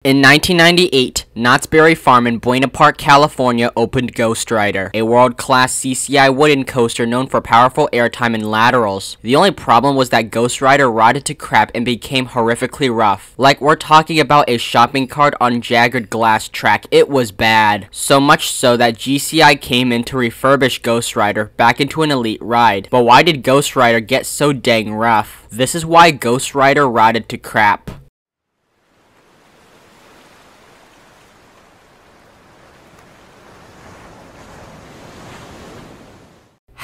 In 1998, Knott's Berry Farm in Buena Park, California opened Ghostrider, a world-class CCI Wooden coaster known for powerful airtime and laterals. The only problem was that Ghostrider rotted to crap and became horrifically rough. Like we're talking about a shopping cart on Jacquard glass track, it was bad. So much so that GCI came in to refurbish Ghostrider back into an elite ride. But why did Ghostrider get so dang rough? This is why Ghostrider rotted to crap.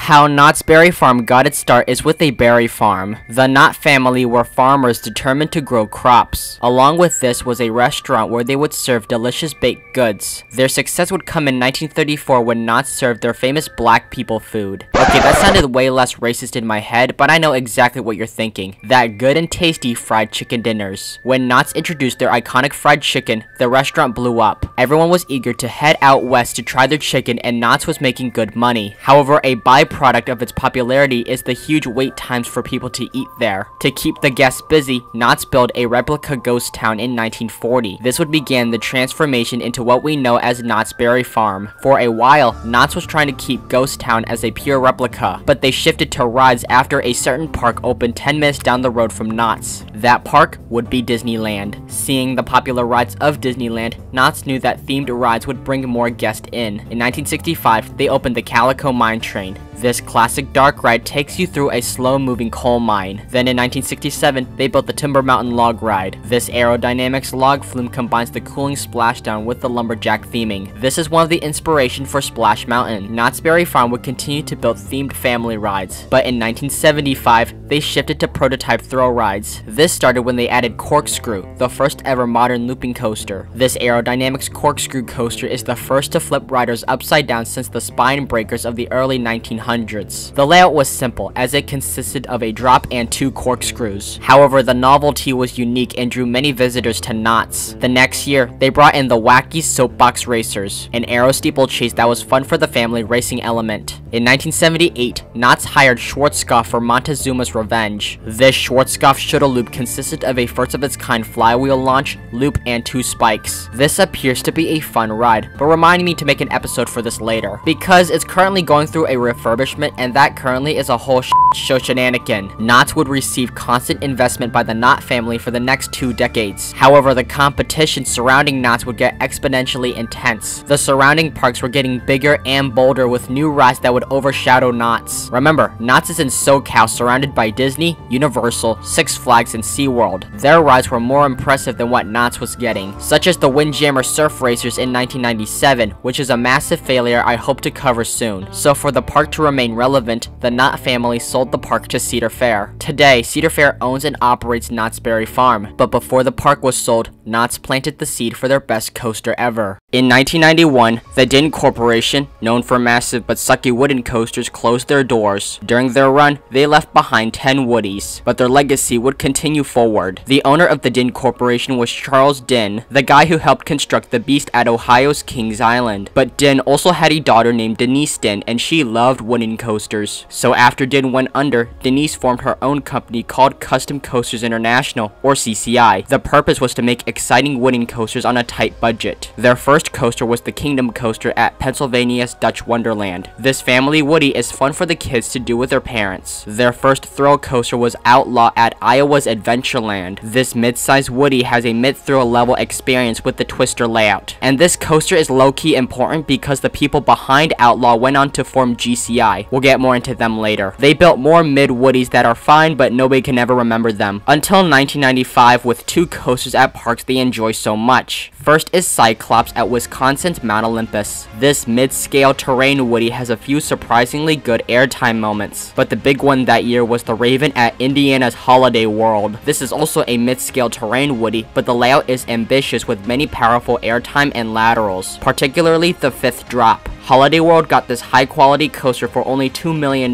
How Knott's Berry Farm got its start is with a berry farm. The Knott family were farmers determined to grow crops. Along with this was a restaurant where they would serve delicious baked goods. Their success would come in 1934 when Knott served their famous black people food. Okay, that sounded way less racist in my head, but I know exactly what you're thinking. That good and tasty fried chicken dinners. When Knott's introduced their iconic fried chicken, the restaurant blew up. Everyone was eager to head out west to try their chicken, and Knott's was making good money. However, a byproduct of its popularity is the huge wait times for people to eat there. To keep the guests busy, Knott's built a replica ghost town in 1940. This would begin the transformation into what we know as Knott's Berry Farm. For a while, Knott's was trying to keep Ghost Town as a pure replica, but they shifted to rides after a certain park opened 10 minutes down the road from Knott's. That park would be Disneyland. Seeing the popular rides of Disneyland, Knott's knew that themed rides would bring more guests in. In 1965, they opened the Calico Mine Train. This classic dark ride takes you through a slow-moving coal mine. Then in 1967, they built the Timber Mountain Log Ride. This aerodynamics log flume combines the cooling splashdown with the lumberjack theming. This is one of the inspiration for Splash Mountain. Knott's Berry Farm would continue to build themed family rides, but in 1975, they shifted to prototype thrill rides. This started when they added Corkscrew, the first ever modern looping coaster. This aerodynamics corkscrew coaster is the first to flip riders upside down since the spine breakers of the early 1900s. The layout was simple, as it consisted of a drop and 2 corkscrews. However, the novelty was unique and drew many visitors to Knott's. The next year, they brought in the Wacky Soapbox Racers, an aero steeplechase that was fun for the family racing element. In 1978, Knott's hired Schwarzkopf for Montezuma's Revenge. This Schwarzkopf shuttle loop consisted of a first-of-its-kind flywheel launch, loop, and 2 spikes. This appears to be a fun ride, but remind me to make an episode for this later, because it's currently going through a refurbishment, and that currently is a whole show shenanigan. Knott's would receive constant investment by the Knott family for the next 2 decades. However, the competition surrounding Knott's would get exponentially intense. The surrounding parks were getting bigger and bolder with new rides that would overshadow Knott's. Remember, Knott's is in SoCal, surrounded by Disney, Universal, Six Flags, and SeaWorld. Their rides were more impressive than what Knott's was getting, such as the Windjammer Surf Racers in 1997, which is a massive failure I hope to cover soon. So for the park to remain relevant, the Knott family sold the park to Cedar Fair. Today, Cedar Fair owns and operates Knott's Berry Farm, but before the park was sold, Knott's planted the seed for their best coaster ever. In 1991, the Din Corporation, known for massive but sucky wooden coasters, closed their doors. During their run, they left behind 10 Woodies, but their legacy would continue forward. The owner of the Din Corporation was Charles Din, the guy who helped construct the Beast at Ohio's Kings Island. But Din also had a daughter named Denise Din, and she loved wooden coasters. So after Din went under, Denise formed her own company called Custom Coasters International, or CCI. The purpose was to make exciting wooden coasters on a tight budget. Their first coaster was the Kingdom Coaster at Pennsylvania's Dutch Wonderland. This family Woody is fun for the kids to do with their parents. Their first thrill coaster was Outlaw at Iowa's Adventureland. This mid-size Woody has a mid-thrill level experience with the twister layout. And this coaster is low-key important because the people behind Outlaw went on to form GCI. We'll get more into them later. They built more mid-Woodies that are fine, but nobody can ever remember them. Until 1995, with 2 coasters at parks they enjoy so much. First is Cyclops at Wisconsin's Mount Olympus. This mid-scale terrain Woody has a few surprisingly good airtime moments, but the big one that year was the Raven at Indiana's Holiday World. This is also a mid-scale terrain Woody, but the layout is ambitious with many powerful airtime and laterals, particularly the 5th drop. Holiday World got this high-quality coaster for only $2 million,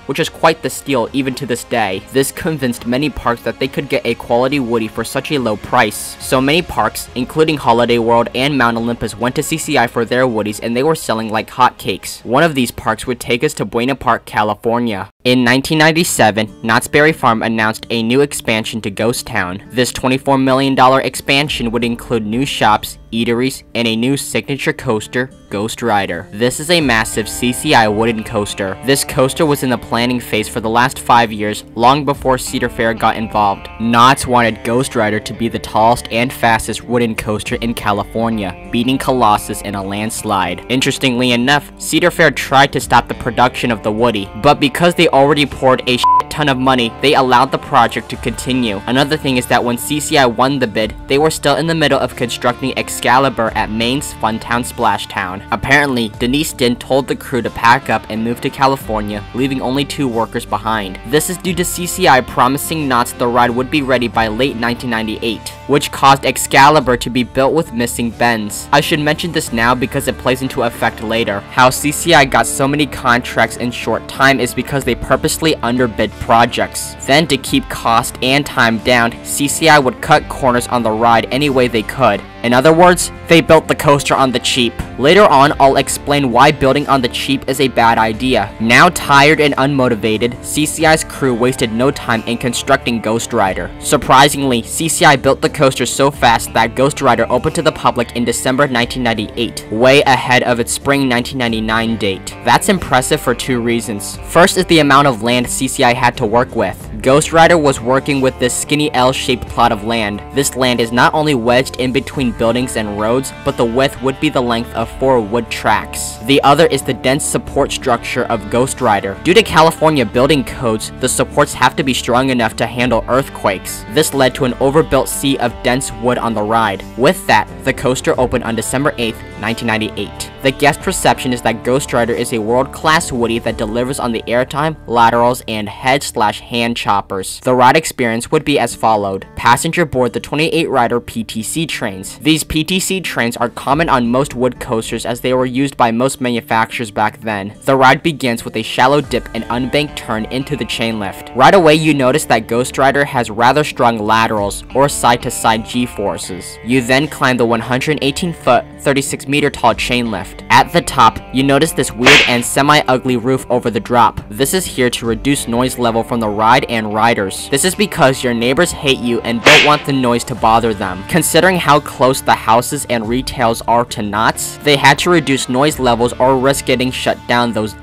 which is quite the steal even to this day. This convinced many parks that they could get a quality Woody for such a low price. So many parks, including Holiday World and Mount Olympus, went to CCI for their Woodies, and they were selling like hotcakes. One of these parks would take us to Buena Park, California. In 1997, Knott's Berry Farm announced a new expansion to Ghost Town. This $24 million expansion would include new shops, eateries, and a new signature coaster, Ghostrider. This is a massive CCI Wooden coaster. This coaster was in the planning phase for the last 5 years, long before Cedar Fair got involved. Knott's wanted Ghostrider to be the tallest and fastest wooden coaster in California, beating Colossus in a landslide. Interestingly enough, Cedar Fair tried to stop the production of the Woody, but because they already poured a ton of money, they allowed the project to continue. Another thing is that when CCI won the bid, they were still in the middle of constructing Excalibur at Maine's Funtown Splashtown. Apparently, Denise Din told the crew to pack up and move to California, leaving only 2 workers behind. This is due to CCI promising Knott's the ride would be ready by late 1998, which caused Excalibur to be built with missing bends. I should mention this now because it plays into effect later. How CCI got so many contracts in short time is because they purposely underbid projects. Then, to keep cost and time down, CCI would cut corners on the ride any way they could. In other words, they built the coaster on the cheap. Later on, I'll explain why building on the cheap is a bad idea. Now tired and unmotivated, CCI's crew wasted no time in constructing Ghostrider. Surprisingly, CCI built the coaster so fast that Ghostrider opened to the public in December 1998, way ahead of its spring 1999 date. That's impressive for 2 reasons. First is the amount of land CCI had to work with. Ghostrider was working with this skinny L-shaped plot of land. This land is not only wedged in between buildings and roads, but the width would be the length of 4 wood tracks. The other is the dense support structure of Ghostrider. Due to California building codes, the supports have to be strong enough to handle earthquakes. This led to an overbuilt sea of dense wood on the ride. With that, the coaster opened on December 8th, 1998. The guest reception is that Ghostrider is a world-class Woody that delivers on the airtime, laterals, and head/hand choppers. The ride experience would be as followed. Passenger board the 28-rider PTC trains. These PTC trains are common on most wood coasters as they were used by most manufacturers back then. The ride begins with a shallow dip and unbanked turn into the chain lift. Right away, you notice that Ghostrider has rather strong laterals, or side-to-side G-forces. You then climb the 118-foot, 36-meter tall chain lift. At the top, you notice this weird and semi-ugly roof over the drop. This is here to reduce noise level from the ride and riders. This is because your neighbors hate you and don't want the noise to bother them. Considering how close the houses and retails are to Knott's, they had to reduce noise levels or risk getting shut down. Those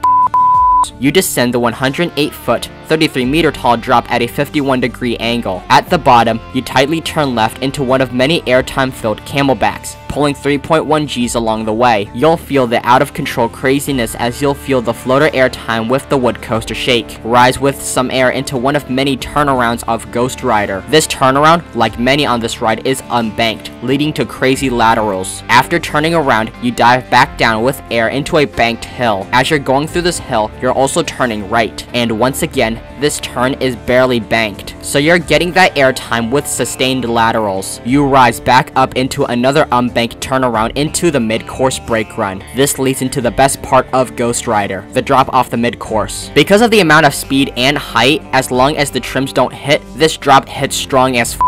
you descend the 108-foot, 33-meter tall drop at a 51-degree angle. At the bottom, you tightly turn left into one of many airtime-filled camelbacks, pulling 3.1 Gs along the way. You'll feel the out-of-control craziness as you'll feel the floater airtime with the wood coaster shake. Rise with some air into one of many turnarounds of Ghostrider. This turnaround, like many on this ride, is unbanked, leading to crazy laterals. After turning around, you dive back down with air into a banked hill. As you're going through this hill, you're also turning right, and once again, this turn is barely banked, so you're getting that airtime with sustained laterals. You rise back up into another unbanked turnaround into the mid-course brake run. This leads into the best part of Ghostrider, the drop off the mid-course. Because of the amount of speed and height, as long as the trims don't hit, this drop hits strong as f***.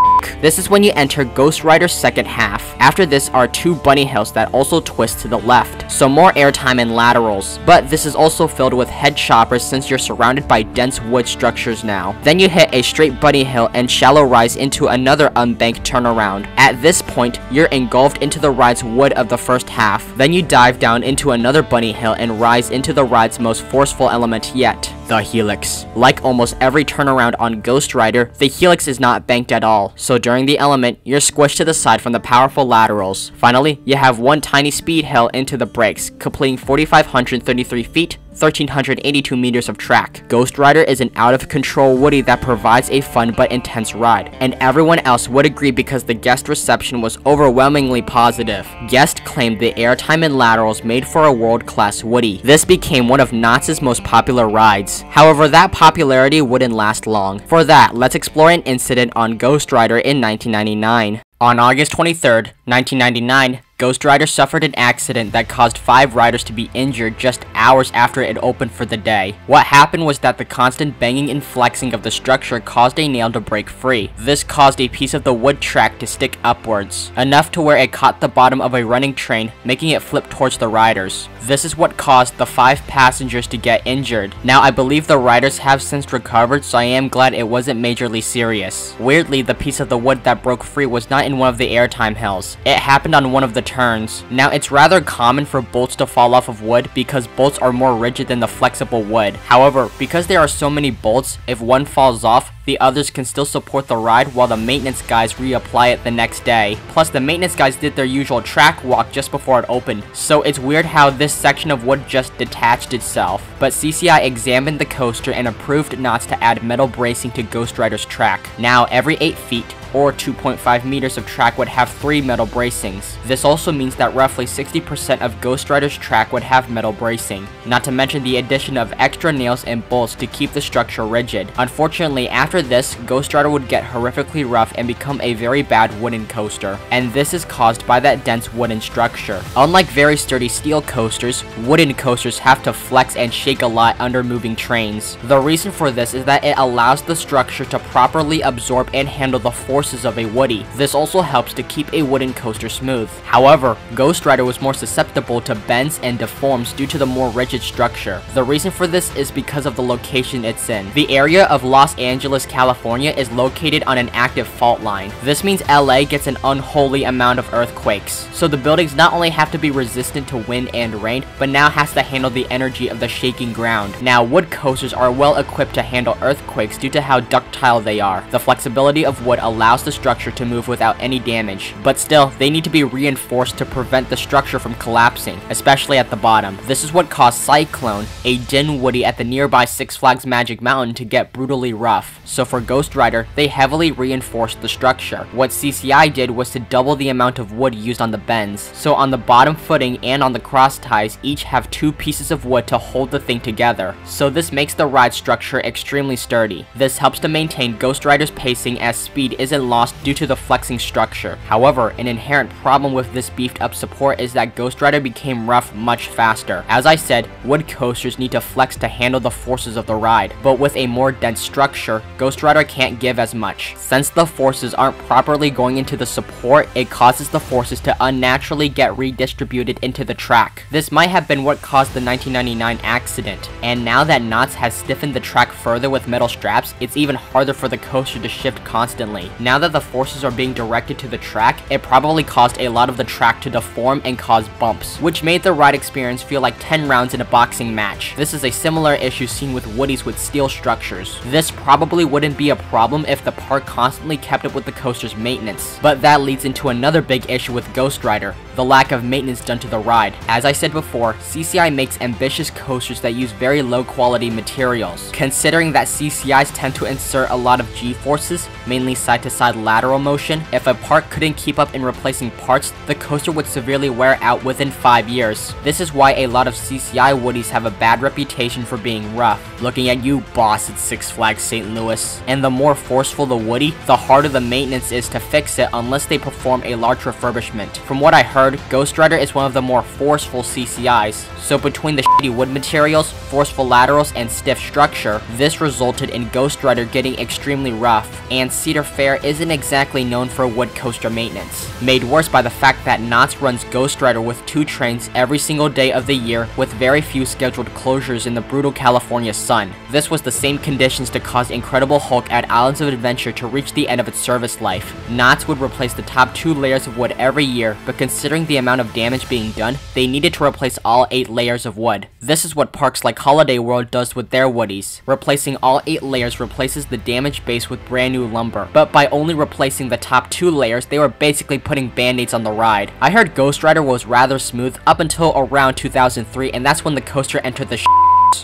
This is when you enter Ghostrider's second half. After this are 2 bunny hills that also twist to the left, so more airtime and laterals. But this is also filled with head choppers since you're surrounded by dense wood structures now. Then you hit a straight bunny hill and shallow rise into another unbanked turnaround. At this point, you're engulfed into the ride's wood of the first half. Then you dive down into another bunny hill and rise into the ride's most forceful element yet, the helix. Like almost every turnaround on Ghostrider, the helix is not banked at all, so during the element, you're squished to the side from the powerful laterals. Finally, you have one tiny speed hill into the brakes, completing 4,533 feet, 1,382 meters of track. Ghostrider is an out-of-control Woody that provides a fun but intense ride, and everyone else would agree because the guest reception was overwhelmingly positive. Guests claimed the airtime and laterals made for a world-class Woody. This became one of Knott's most popular rides. However, that popularity wouldn't last long. For that, let's explore an incident on Ghostrider in 1999. On August 23rd, 1999, Ghostrider suffered an accident that caused 5 riders to be injured just hours after it opened for the day. What happened was that the constant banging and flexing of the structure caused a nail to break free. This caused a piece of the wood track to stick upwards, enough to where it caught the bottom of a running train, making it flip towards the riders. This is what caused the 5 passengers to get injured. Now, I believe the riders have since recovered, so I am glad it wasn't majorly serious. Weirdly, the piece of the wood that broke free was not in one of the airtime hills. It happened on one of the turns. Now, it's rather common for bolts to fall off of wood because bolts are more rigid than the flexible wood. However, because there are so many bolts, if one falls off, the others can still support the ride while the maintenance guys reapply it the next day. Plus, the maintenance guys did their usual track walk just before it opened, so it's weird how this section of wood just detached itself. But CCI examined the coaster and approved knots to add metal bracing to Ghostrider's track. Now, every 8 feet, or 2.5 meters of track would have 3 metal bracings. This also means that roughly 60% of Ghostrider's track would have metal bracing, not to mention the addition of extra nails and bolts to keep the structure rigid. Unfortunately, after this, Ghostrider would get horrifically rough and become a very bad wooden coaster, and this is caused by that dense wooden structure. Unlike very sturdy steel coasters, wooden coasters have to flex and shake a lot under moving trains. The reason for this is that it allows the structure to properly absorb and handle the forces of a woody. This also helps to keep a wooden coaster smooth. However, Ghostrider was more susceptible to bends and deforms due to the more rigid structure. The reason for this is because of the location it's in. The area of Los Angeles, California is located on an active fault line. This means LA gets an unholy amount of earthquakes. So the buildings not only have to be resistant to wind and rain, but now has to handle the energy of the shaking ground. Now, wood coasters are well equipped to handle earthquakes due to how ductile they are. The flexibility of wood allows the structure to move without any damage, but still, they need to be reinforced to prevent the structure from collapsing, especially at the bottom. This is what caused Cyclone, a din woody at the nearby Six Flags Magic Mountain, to get brutally rough. So for Ghostrider, they heavily reinforced the structure. What CCI did was to double the amount of wood used on the bends. So on the bottom footing and on the cross ties, each have 2 pieces of wood to hold the thing together. So this makes the ride structure extremely sturdy. This helps to maintain Ghostrider's pacing as speed isn't lost due to the flexing structure. However, an inherent problem with this beefed up support is that Ghostrider became rough much faster. As I said, wood coasters need to flex to handle the forces of the ride, but with a more dense structure, Ghostrider can't give as much. Since the forces aren't properly going into the support, it causes the forces to unnaturally get redistributed into the track. This might have been what caused the 1999 accident, and now that knots has stiffened the track further with metal straps, it's even harder for the coaster to shift constantly. Now that the forces are being directed to the track, it probably caused a lot of the track to deform and cause bumps, which made the ride experience feel like 10 rounds in a boxing match. This is a similar issue seen with woodies with steel structures. This probably wouldn't be a problem if the park constantly kept up with the coaster's maintenance, but that leads into another big issue with Ghostrider, the lack of maintenance done to the ride. As I said before, CCI makes ambitious coasters that use very low quality materials. Considering that CCIs tend to insert a lot of G-forces, mainly side-to-side lateral motion, if a park couldn't keep up in replacing parts, the coaster would severely wear out within 5 years. This is why a lot of CCI woodies have a bad reputation for being rough. Looking at you, boss at Six Flags St. Louis. And the more forceful the woody, the harder the maintenance is to fix it unless they perform a large refurbishment. From what I heard, Ghostrider is one of the more forceful CCIs. So between the shitty wood materials, forceful laterals, and stiff structure, this resulted in Ghostrider getting extremely rough, and Cedar Fair isn't exactly known for wood coaster maintenance. Made worse by the fact that Knott's runs Ghostrider with 2 trains every single day of the year with very few scheduled closures in the brutal California sun. This was the same conditions to cause Incredible Hulk at Islands of Adventure to reach the end of its service life. Knott's would replace the top 2 layers of wood every year, but considering the amount of damage being done, they needed to replace all 8 layers of wood. This is what parks like Holiday World does with their woodies. Replacing all 8 layers replaces the damaged base with brand new lumber, but by only replacing the top 2 layers, they were basically putting band-aids on the ride. I heard Ghostrider was rather smooth up until around 2003, and that's when the coaster entered the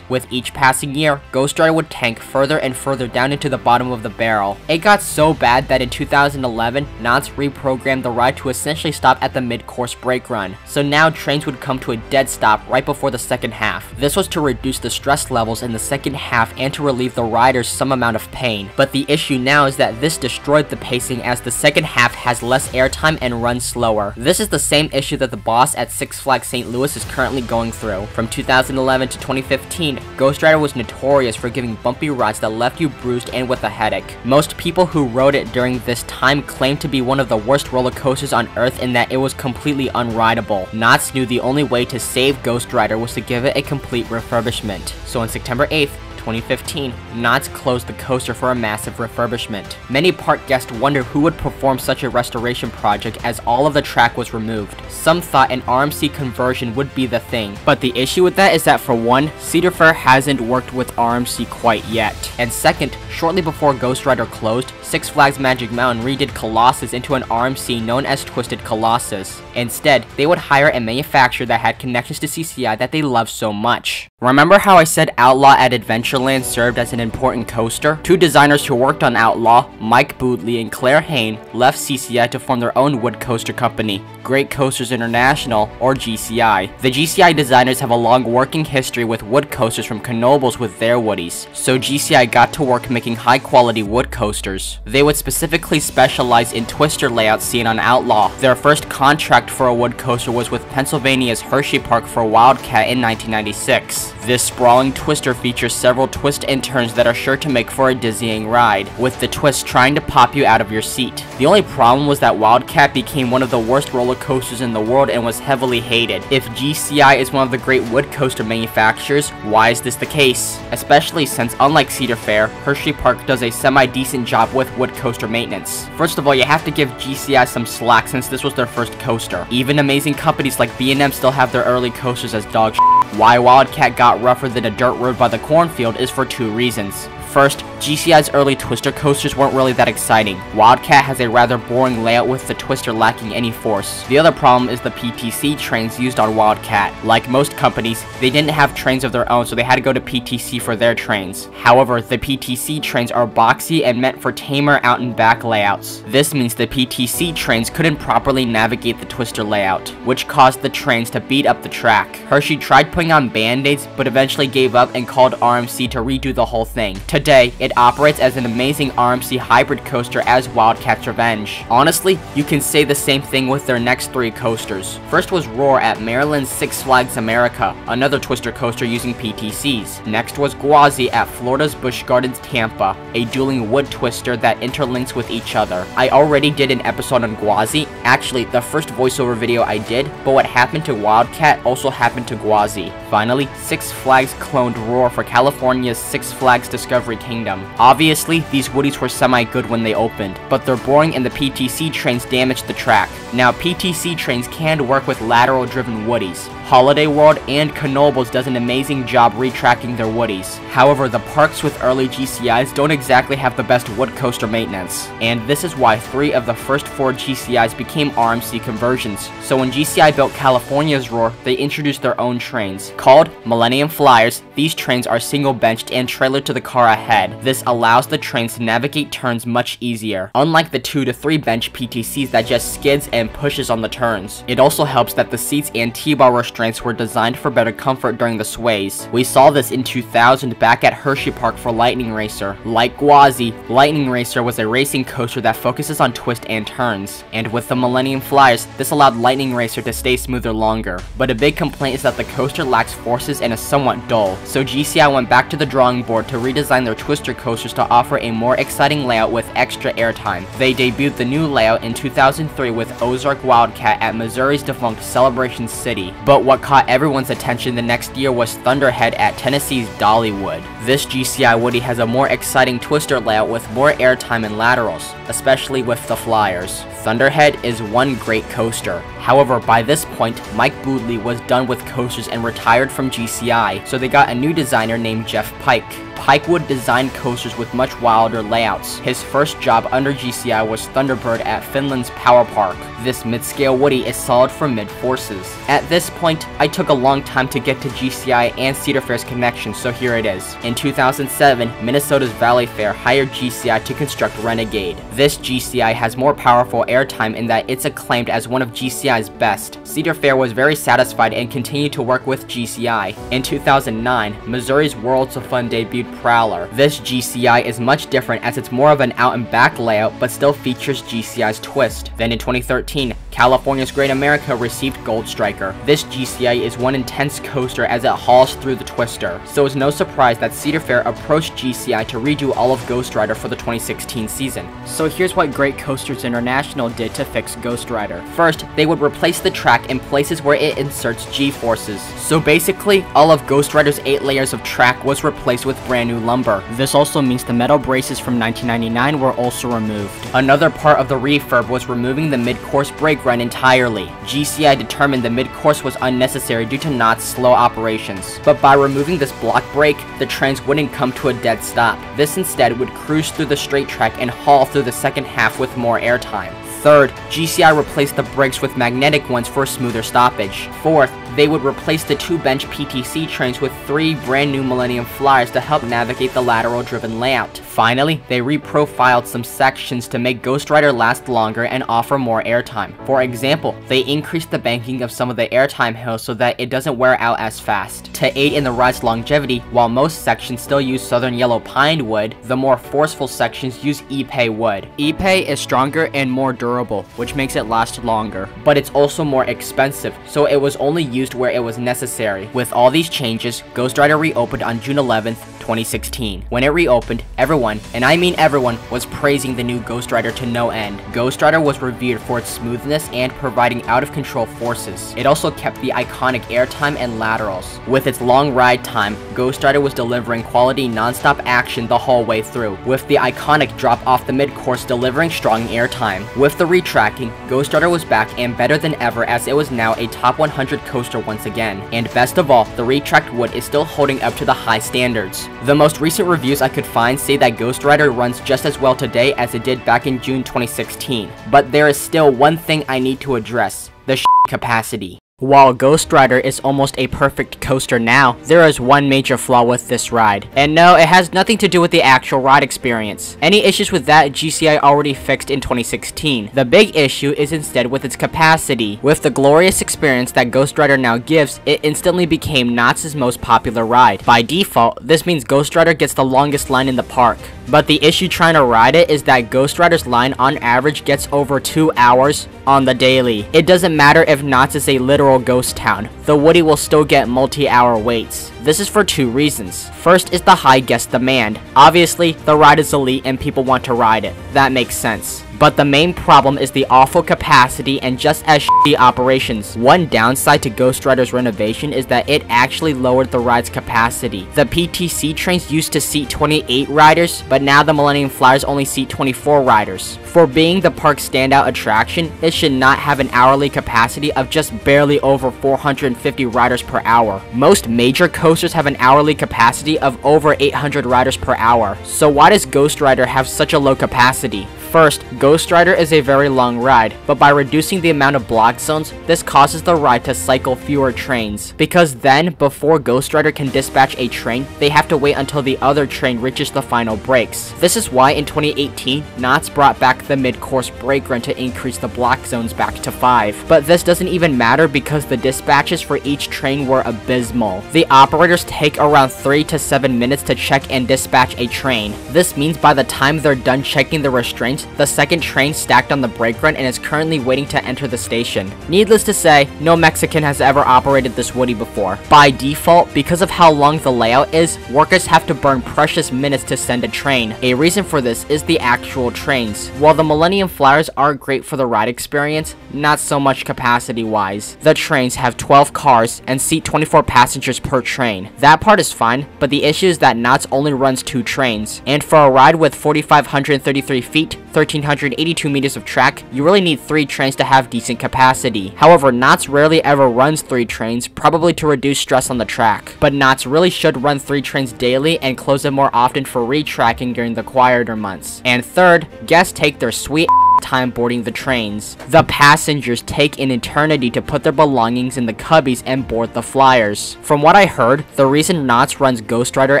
With each passing year, Ghostrider would tank further and further down into the bottom of the barrel. It got so bad that in 2011, Knott's reprogrammed the ride to essentially stop at the mid-course brake run, so now trains would come to a dead stop right before the second half. This was to reduce the stress levels in the second half and to relieve the riders some amount of pain, but the issue now is that this destroyed the pacing as the second half has less airtime and runs slower. This is the same issue that the boss at Six Flags St. Louis is currently going through. From 2011 to 2015, Ghostrider was notorious for giving bumpy rides that left you bruised and with a headache. Most people who rode it during this time claimed to be one of the worst roller coasters on earth in that it was completely unrideable. Knott's knew the only way to save Ghostrider was to give it a complete refurbishment. So on September 8th, 2015, Knott's closed the coaster for a massive refurbishment. Many park guests wondered who would perform such a restoration project as all of the track was removed. Some thought an RMC conversion would be the thing, but the issue with that is that for one, Cedar Fair hasn't worked with RMC quite yet, and second, shortly before Ghostrider closed, Six Flags Magic Mountain redid Colossus into an RMC known as Twisted Colossus. Instead, they would hire a manufacturer that had connections to CCI that they loved so much. Remember how I said Outlaw at Adventureland served as an important coaster? Two designers who worked on Outlaw, Mike Boodley and Claire Hain, left CCI to form their own wood coaster company, Great Coasters International, or GCI. The GCI designers have a long working history with wood coasters from Knoebels with their woodies, so GCI got to work making high-quality wood coasters. They would specifically specialize in twister layouts seen on Outlaw. Their first contract for a wood coaster was with Pennsylvania's Hershey Park for Wildcat in 1996. This sprawling twister features several twists and turns that are sure to make for a dizzying ride, with the twists trying to pop you out of your seat. The only problem was that Wildcat became one of the worst roller coasters in the world and was heavily hated. If GCI is one of the great wood coaster manufacturers, why is this the case? Especially since, unlike Cedar Fair, Hershey Park does a semi-decent job with wood coaster maintenance. First of all, you have to give GCI some slack since this was their first coaster. Even amazing companies like B&M still have their early coasters as dog shit. Why Wildcat got rougher than a dirt road by the cornfield is for two reasons. First, GCI's early twister coasters weren't really that exciting. Wildcat has a rather boring layout with the twister lacking any force. The other problem is the PTC trains used on Wildcat. Like most companies, they didn't have trains of their own, so they had to go to PTC for their trains. However, the PTC trains are boxy and meant for tamer out and back layouts. This means the PTC trains couldn't properly navigate the twister layout, which caused the trains to beat up the track. Hershey tried putting on band-aids, but eventually gave up and called RMC to redo the whole thing. Today, it operates as an amazing RMC hybrid coaster as Wildcat's Revenge. Honestly, you can say the same thing with their next three coasters. First was Roar at Maryland's Six Flags America, another twister coaster using PTCs. Next was Gwazi at Florida's Busch Gardens Tampa, a dueling wood twister that interlinks with each other. I already did an episode on Gwazi, actually the first voiceover video I did, but what happened to Wildcat also happened to Gwazi. Finally, Six Flags cloned Roar for California's Six Flags Discovery Kingdom. Obviously, these woodies were semi-good when they opened, but they're boring and the PTC trains damaged the track. Now, PTC trains can work with lateral-driven woodies. Holiday World and Knoebels does an amazing job retracking their woodies. However, the parks with early GCIs don't exactly have the best wood coaster maintenance, and this is why 3 of the first 4 GCIs became RMC conversions. So when GCI built California's Roar, they introduced their own trains. Called Millennium Flyers, these trains are single-benched and trailered to the car ahead. This allows the trains to navigate turns much easier, unlike the 2 to 3 bench PTCs that just skids and pushes on the turns. It also helps that the seats and T-bar restraints were designed for better comfort during the sways. We saw this in 2000 back at Hershey Park for Lightning Racer. Like Gwazi, Lightning Racer was a racing coaster that focuses on twists and turns, and with the Millennium Flyers, this allowed Lightning Racer to stay smoother longer. But a big complaint is that the coaster lacks forces and is somewhat dull, so GCI went back to the drawing board to redesign their twister coasters to offer a more exciting layout with extra airtime. They debuted the new layout in 2003 with Ozark Wildcat at Missouri's defunct Celebration City, but what caught everyone's attention the next year was Thunderhead at Tennessee's Dollywood. This GCI woodie has a more exciting twister layout with more airtime and laterals, especially with the flyers. Thunderhead is one great coaster. However, by this point, Mike Boodley was done with coasters and retired from GCI, so they got a new designer named Jeff Pike. Pike would design coasters with much wilder layouts. His first job under GCI was Thunderbird at Finland's Power Park. This mid-scale Woody is solid for mid-forces. At this point, I took a long time to get to GCI and Cedar Fair's connection, so here it is. In 2007, Minnesota's Valley Fair hired GCI to construct Renegade. This GCI has more powerful airtime in that it's acclaimed as one of GCI's best. Cedar Fair was very satisfied and continued to work with GCI. In 2009, Missouri's Worlds of Fun debuted Prowler. This GCI is much different as it's more of an out and back layout but still features GCI's twist. Then in 2013, California's Great America received Ghostrider. This GCI is one intense coaster as it hauls through the twister, so it's no surprise that Cedar Fair approached GCI to redo all of Ghostrider for the 2016 season. So here's what Great Coasters International did to fix Ghostrider. First, they would replace the track in places where it inserts G-forces. So basically, all of Ghostrider's 8 layers of track was replaced with brand new lumber. This also means the metal braces from 1999 were also removed. Another part of the refurb was removing the mid-course brake run entirely. GCI determined the mid-course was unnecessary due to Knott's slow operations, but by removing this block brake, the trains wouldn't come to a dead stop. This instead would cruise through the straight track and haul through the second half with more airtime. Third, GCI replaced the brakes with magnetic ones for smoother stoppage. Fourth, they would replace the 2-bench PTC trains with 3 brand new Millennium Flyers to help navigate the lateral-driven layout. Finally, they reprofiled some sections to make Ghostrider last longer and offer more airtime. For example, they increased the banking of some of the airtime hills so that it doesn't wear out as fast. To aid in the ride's longevity, while most sections still use Southern Yellow Pine wood, the more forceful sections use Ipe wood. Ipe is stronger and more durable, which makes it last longer. But it's also more expensive, so it was only used where it was necessary. With all these changes, Ghostrider reopened on June 11th, 2016. When it reopened, everyone, and I mean everyone, was praising the new Ghostrider to no end. Ghostrider was revered for its smoothness and providing out-of-control forces. It also kept the iconic airtime and laterals. With its long ride time, Ghostrider was delivering quality non-stop action the whole way through, with the iconic drop off the mid-course delivering strong airtime. With the retracking, Ghostrider was back and better than ever as it was now a top 100 coaster once again. And best of all, the retract wood is still holding up to the high standards. The most recent reviews I could find say that Ghostrider runs just as well today as it did back in June 2016. But there is still one thing I need to address: the capacity. While Ghostrider is almost a perfect coaster now, there is one major flaw with this ride. And no, it has nothing to do with the actual ride experience. Any issues with that, GCI already fixed in 2016. The big issue is instead with its capacity. With the glorious experience that Ghostrider now gives, it instantly became Knott's most popular ride. By default, this means Ghostrider gets the longest line in the park. But the issue trying to ride it is that Ghostrider's line on average gets over 2 hours on the daily. It doesn't matter if Knott's is a literal ghost town, the Woody will still get multi-hour waits. This is for 2 reasons. First is the high guest demand. Obviously, the ride is elite and people want to ride it. That makes sense. But the main problem is the awful capacity and just as shitty operations. One downside to Ghostrider's renovation is that it actually lowered the ride's capacity. The PTC trains used to seat 28 riders, but now the Millennium Flyers only seat 24 riders. For being the park's standout attraction, it should not have an hourly capacity of just barely over 450 riders per hour. Most major coasters have an hourly capacity of over 800 riders per hour. So why does Ghostrider have such a low capacity? First, Ghostrider is a very long ride, but by reducing the amount of block zones, this causes the ride to cycle fewer trains. Because then, before Ghostrider can dispatch a train, they have to wait until the other train reaches the final brakes. This is why in 2018, Knott's brought back the mid-course brake run to increase the block zones back to 5. But this doesn't even matter because the dispatches for each train were abysmal. The operators take around 3 to 7 minutes to check and dispatch a train. This means by the time they're done checking the restraints, the second train stacked on the brake run and is currently waiting to enter the station. Needless to say, no Mexican has ever operated this Woody before. By default, because of how long the layout is, workers have to burn precious minutes to send a train. A reason for this is the actual trains. While the Millennium Flyers are great for the ride experience, not so much capacity-wise. The trains have 12 cars and seat 24 passengers per train. That part is fine, but the issue is that Knott's only runs 2 trains. And for a ride with 4,533 feet, 1,382 meters of track, you really need 3 trains to have decent capacity. However, Knott's rarely ever runs 3 trains, probably to reduce stress on the track. But Knott's really should run 3 trains daily and close them more often for retracking during the quieter months. And third, guests take their sweet time boarding the trains. The passengers take an eternity to put their belongings in the cubbies and board the flyers. From what I heard, the reason Knott's runs Ghostrider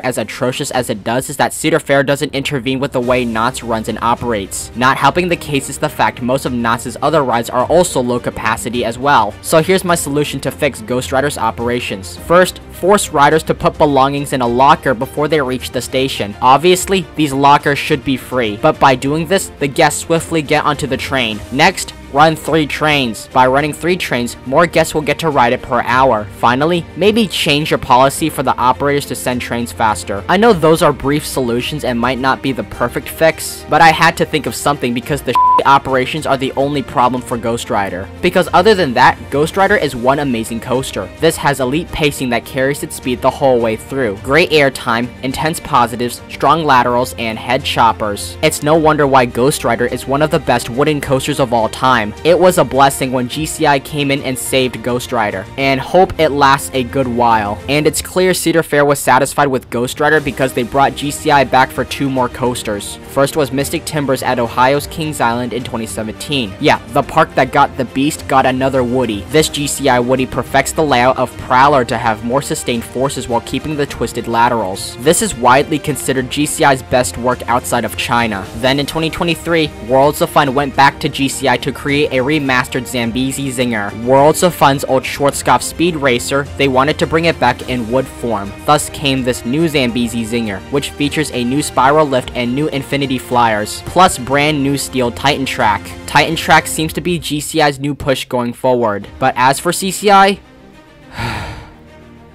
as atrocious as it does is that Cedar Fair doesn't intervene with the way Knott's runs and operates. Not helping the case is the fact most of Knott's other rides are also low capacity as well. So here's my solution to fix Ghostrider's operations. First, force riders to put belongings in a locker before they reach the station. Obviously, these lockers should be free, but by doing this, the guests swiftly get onto the train. Next, run 3 trains. By running 3 trains, more guests will get to ride it per hour. Finally, maybe change your policy for the operators to send trains faster. I know those are brief solutions and might not be the perfect fix, but I had to think of something because the operations are the only problem for Ghostrider. Because other than that, Ghostrider is one amazing coaster. This has elite pacing that carries its speed the whole way through. Great airtime, intense positives, strong laterals, and head choppers. It's no wonder why Ghostrider is one of the best wooden coasters of all time. It was a blessing when GCI came in and saved Ghostrider, and hope it lasts a good while. And it's clear Cedar Fair was satisfied with Ghostrider because they brought GCI back for 2 more coasters. First was Mystic Timbers at Ohio's Kings Island in 2017. Yeah, the park that got the Beast got another Woody. This GCI Woody perfects the layout of Prowler to have more sustained forces while keeping the twisted laterals. This is widely considered GCI's best work outside of China. Then in 2023, Worlds of Fun went back to GCI to create a remastered Zambezi Zinger. Worlds of Fun's old Schwarzkopf Speed Racer, they wanted to bring it back in wood form. Thus came this new Zambezi Zinger, which features a new spiral lift and new infinity flyers, plus brand new steel Titan Track. Titan Track seems to be GCI's new push going forward. But as for CCI,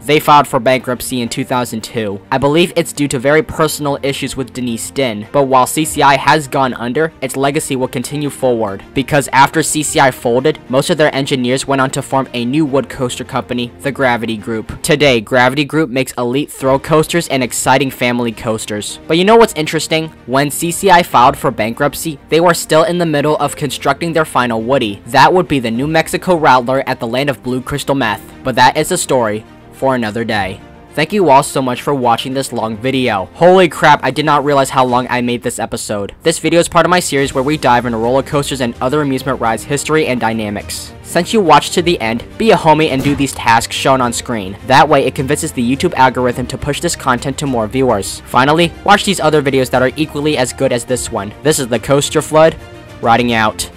they filed for bankruptcy in 2002. I believe it's due to very personal issues with Denise Din, but while CCI has gone under, its legacy will continue forward, because after CCI folded, most of their engineers went on to form a new wood coaster company, the Gravity Group. Today, Gravity Group makes elite thrill coasters and exciting family coasters. But you know what's interesting? When CCI filed for bankruptcy, they were still in the middle of constructing their final Woody. That would be the New Mexico Rattler at the land of Blue Crystal Meth, but that is a story for another day. Thank you all so much for watching this long video. Holy crap, I did not realize how long I made this episode. This video is part of my series where we dive into roller coasters and other amusement rides history and dynamics. Since you watched to the end, be a homie and do these tasks shown on screen. That way it convinces the YouTube algorithm to push this content to more viewers. Finally, watch these other videos that are equally as good as this one. This is the Coaster Flood, riding out.